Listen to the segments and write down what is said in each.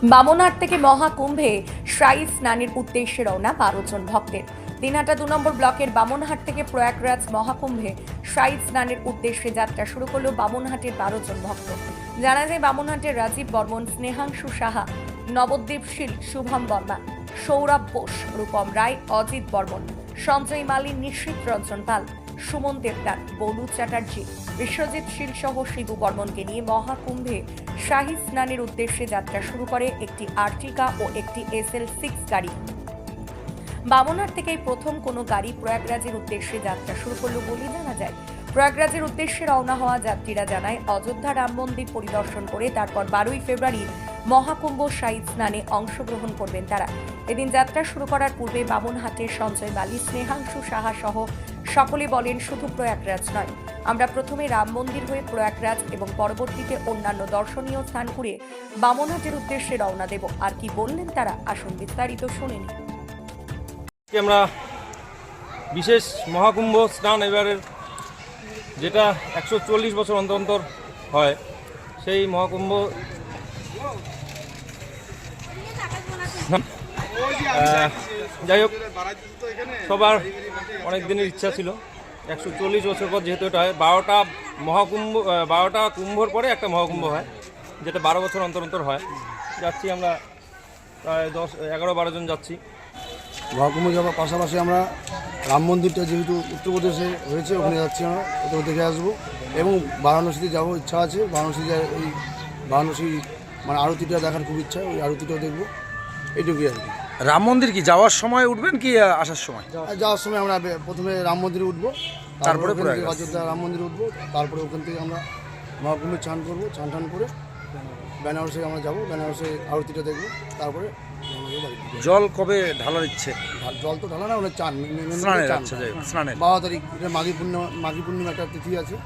বামনহাট থেকে মহাকুম্ভে শাহী স্নানের উদ্দেশ্যে রওনা 12 জন ভক্তের। দিনহাটা 2 নম্বর ব্লকের বামনহাট থেকে প্রয়াগরাজ মহাকুম্ভে শাহী স্নানের উদ্দেশ্যে যাত্রা শুরু করলো বামনহাটের 12 জন ভক্ত। জানা যায় বামনহাটের রাজীব বর্মন, স্নেহাংশু সাহা, নবদ্বীপ শীল, শুভম বর্মা, সৌরভ বোস, রূপম রায়, অজিত বর্মন, সঞ্জয় মালী, নিশ্চিত রঞ্জন পাল, সুমন দেবদান, বলু চ্যাটার্জি, বিশ্বজিৎ শীল সহ শিবু বর্মনকে নিয়ে মহাকুম্ভে শাহী স্নানের উদ্দেশ্যে যাত্রা শুরু করে একটি আর্টিকা ও একটি SL6 গাড়ি। বামনহাট থেকেই প্রথম কোনো গাড়ি প্রয়াগরাজের উদ্দেশ্যে যাত্রা শুরু করলো বলে জানা যায়। প্রয়াগরাজের উদ্দেশ্যে রওনা হওয়া যাত্রীরা জানায় অযোধ্যা রাম মন্দির পরিদর্শন করে তারপর 12ই ফেব্রুয়ারি মহাকুম্ভ শাহী স্নানে অংশগ্রহণ করবেন তারা। এদিন যাত্রা শুরু করার পূর্বে বামনহাটের সঞ্জয় বালি, স্নেহাংশু সাহা সহ সকলে বলেন, শুধু প্রয়াগরাজ নয়, আমরা প্রথমে রাম মন্দির হয়ে প্রয়াগরাজ এবং পরবর্তীতে অন্যান্য দর্শনীয় স্থান ঘুরে বামনহাটের উদ্দেশ্যে রওনা দেব। আর কি বললেন তারা, আসুন বিস্তারিত শুনে নিন। আমরা বিশেষ মহাকুম্ভ স্নান এবারের যেটা 140 বছর অন্তর অন্তর হয়, সেই মহাকুম্ভ যাই হোক, সবার অনেক দিনের ইচ্ছা ছিল। 140 বছর পর যেহেতু এটা হয়, 12টা কুম্ভর পরে একটা মহাকুম্ভ হয়, যেটা 12 বছর অন্তর অন্তর হয়। যাচ্ছি আমরা প্রায় 11-12 জন যাচ্ছি। মহাকুম্ভ যাওয়ার পাশাপাশি আমরা রাম মন্দিরটা যেহেতু উত্তরপ্রদেশে হয়েছে, ওখানে যাচ্ছি আমরা, ওটাও দেখে আসবো। এবং বারাণসীতে যাবো, ইচ্ছা আছে। বারাণসী মানে আরতিটা দেখার খুব ইচ্ছা, ওই আরতিটাও দেখবো। এইটুকুই আর কি। রাম মন্দির কি যাওয়ার সময় উঠবেন কি আসার সময়? যাওয়ার সময় আমরা প্রথমে রাম মন্দিরে উঠবো, তারপরে অযোধ্যা রাম মন্দিরে উঠবো, তারপরে ওখান থেকে আমরা মহাকুম্ভে চান করবো। চান করে বেনারসে আমরা যাবো, বেনারসে আরতিটা দেখবো, তারপরে জল কবে ঢালার ইচ্ছে? জল তো ঢালা না, ওটা চান, স্নানের 12 তারিখ, এটা মাঘী পূর্ণিমা একটা তিথি আছে,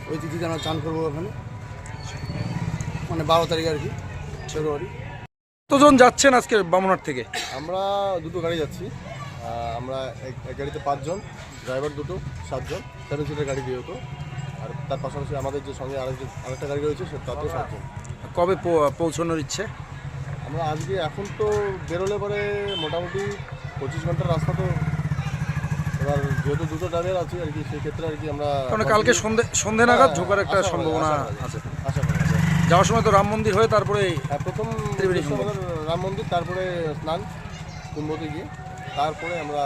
ওই তিথিতে আমরা চান করবো ওখানে, মানে 12 তারিখ আর কি, ফেব্রুয়ারি। কতজন যাচ্ছেন আজকে বামনহাট থেকে? আমরা দুটো গাড়ি যাচ্ছি। আমরা এক গাড়িতে 5 জন, ড্রাইভার দুটো, 7 জন, 7 সিটের গাড়ি দিয়ে হতো। আর তার পাশাপাশি আমাদের যে সঙ্গে আরেকটা গাড়ি রয়েছে, তাতেও 7 জন। কবে পৌঁছানোর ইচ্ছে? আমরা আজকে এখন তো বেরোলে পরে মোটামুটি 25 ঘন্টার রাস্তা। তো এবার যেহেতু দুটো ড্রাইভার আছে আর কি, সেই ক্ষেত্রে আর কি আমরা কালকে সন্ধে নাগাদ ঢোকার একটা সম্ভাবনা আছে। আশা করি যাওয়ার সময় তো রাম মন্দির হয়ে তারপরে প্রথম রাম মন্দির, তারপরে স্নান কুম্ভতে গিয়ে, তারপরে আমরা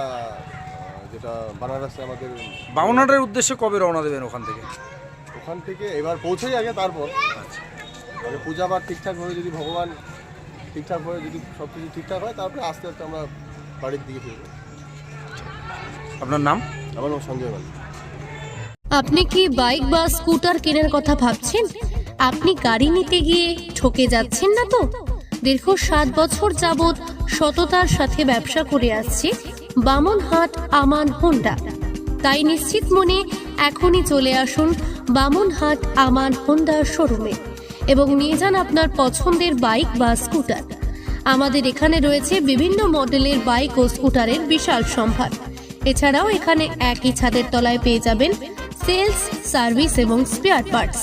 যেটা বানারসে আমাদের বামনহাটের উদ্দেশ্যে কবে রওনা দেবেন ওখান থেকে? এবার পৌঁছেই আগে, তারপর মানে পূজা পাঠ ঠিকঠাক হয়ে, যদি ভগবান ঠিকঠাক হয়ে, যদি সব কিছু ঠিকঠাক হয়, তারপরে আস্তে আস্তে আমরা বাড়ির দিকে ফিরবো। আপনার নাম? আমার নাম সঞ্জয় মালী। আপনি কি বাইক বা স্কুটার কেনার কথা ভাবছেন? আপনি গাড়ি নিতে গিয়ে ঠকে যাচ্ছেন না তো? দীর্ঘ 7 বছর যাবৎ সততার সাথে ব্যবসা করে আসছে বামনহাট আমান হোন্ডা। তাই নিশ্চিত মনে এখনই চলে আসুন বামনহাট আমান হোন্ডা শোরুমে এবং নিয়ে যান আপনার পছন্দের বাইক বা স্কুটার। আমাদের এখানে রয়েছে বিভিন্ন মডেলের বাইক ও স্কুটারের বিশাল সম্ভার। এছাড়াও এখানে একই ছাদের তলায় পেয়ে যাবেন সেলস, সার্ভিস এবং স্পেয়ার পার্টস।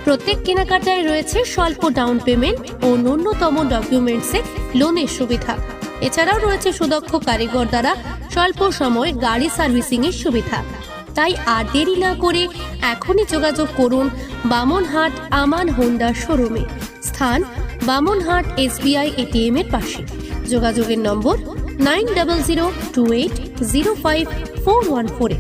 প্রত্যেক কেনাকাটায় রয়েছে স্বল্প ডাউন পেমেন্ট ও ন্যূনতম ডকুমেন্টসে লোনের সুবিধা। এছাড়াও রয়েছে সুদক্ষ কারিগর দ্বারা স্বল্প সময়ে গাড়ি সার্ভিসিং এর সুবিধা। তাই আর দেরি না করে এখনই যোগাযোগ করুন বামনহাট আমান হোন্ডা শোরুমে। স্থান বামনহাট SBI ATM এর পাশে। যোগাযোগের নম্বর 9002805414।